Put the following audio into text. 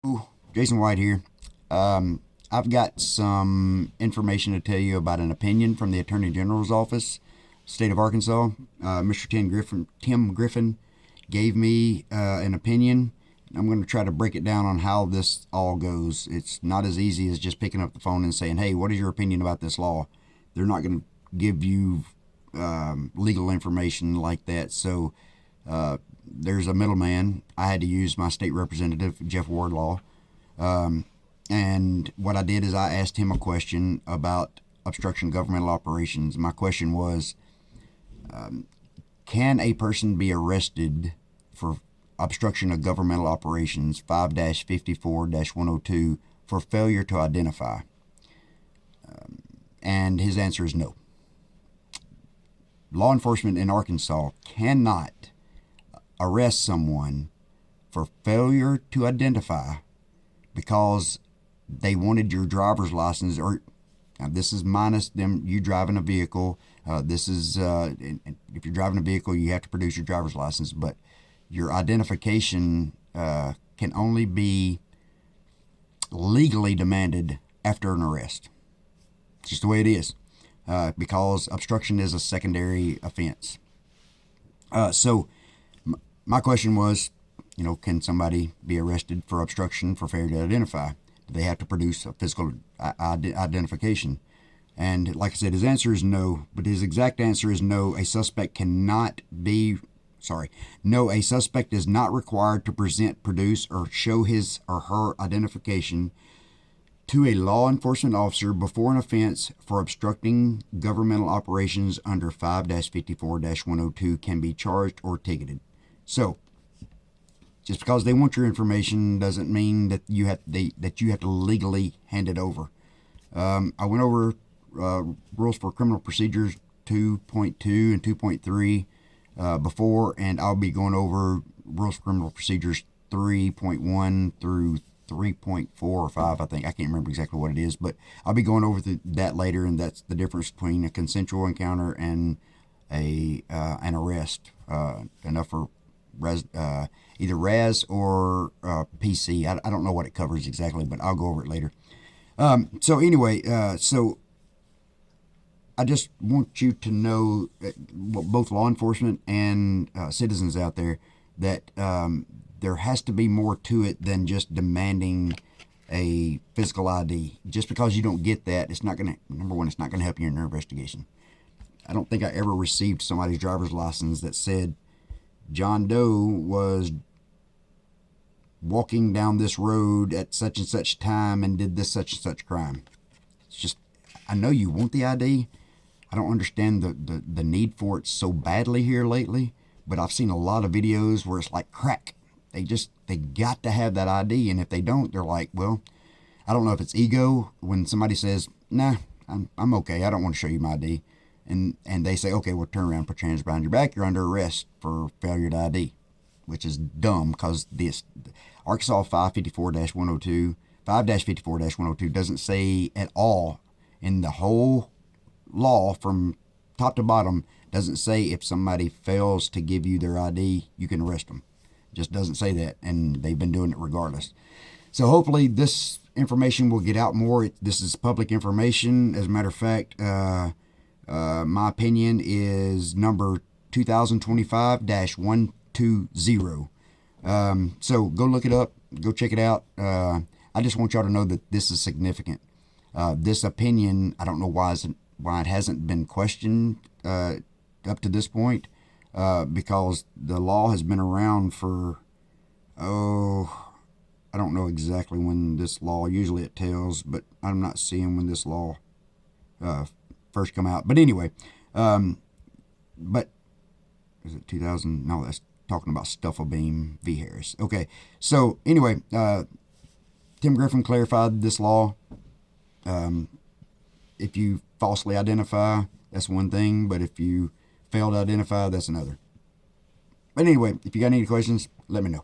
Ooh, Jason White here. I've got some information to tell you about an opinion from the Attorney General's office, state of Arkansas. Mr. Tim Griffin gave me an opinion. I'm going to try to break it down on how this all goes. It's not as easy as just picking up the phone and saying, "Hey, what is your opinion about this law?" They're not going to give you legal information like that. So there's a middleman. I had to use my state representative, Jeff Wardlaw. And what I did is I asked him a question about obstruction of governmental operations. My question was, can a person be arrested for obstruction of governmental operations 5-54-102 for failure to identify? And his answer is no. Law enforcement in Arkansas cannot arrest someone for failure to identify because they wanted your driver's license, or now this is minus them you driving a vehicle. This is if you're driving a vehicle, you have to produce your driver's license, but your identification can only be legally demanded after an arrest. It's just the way it is, because obstruction is a secondary offense. So my question was, can somebody be arrested for obstruction for failure to identify? Do they have to produce a physical identification? And like I said, his answer is no, but his exact answer is no. A suspect is not required to present, produce, or show his or her identification to a law enforcement officer before an offense for obstructing governmental operations under 5-54-102 can be charged or ticketed. So, just because they want your information doesn't mean that you have to legally hand it over. I went over rules for criminal procedures 2.2 and 2.3 before, and I'll be going over rules for criminal procedures 3.1 through 3.4 or 5. I think I can't remember exactly what it is, but I'll be going over that later, and that's the difference between a consensual encounter and an arrest. Enough for either RAS or PC. I don't know what it covers exactly, but I'll go over it later. So anyway, so I just want you to know, both law enforcement and citizens out there, that there has to be more to it than just demanding a physical ID. Just because you don't get that, it's not going to, number one, it's not going to help you in your investigation. I don't think I ever received somebody's driver's license that said John Doe was walking down this road at such and such time and did this such and such crime. It's just, I know you want the ID. I don't understand the need for it so badly here lately, but I've seen a lot of videos where it's like crack. They got to have that ID, and if they don't, they're like, well, I don't know if it's ego when somebody says, nah, I'm okay, I don't want to show you my ID. And they say, okay, well, turn around, put your hands behind your back, you're under arrest for failure to ID, which is dumb, because this Arkansas 5-54-102 doesn't say at all in the whole law from top to bottom, doesn't say if somebody fails to give you their ID, you can arrest them. It just doesn't say that, and they've been doing it regardless. So hopefully this information will get out more. This is public information. As a matter of fact, my opinion is number 2025-120. So go look it up. Go check it out. I just want y'all to know that this is significant. This opinion, I don't know why it hasn't been questioned up to this point, because the law has been around for, I don't know exactly when this law, usually it tells, but I'm not seeing when this law first come out. But anyway, but is it 2000? No, that's talking about Stufflebeam v. Harris. Okay, so anyway, Tim Griffin clarified this law. If you falsely identify, that's one thing, but if you fail to identify, that's another. But anyway, if you got any questions, let me know.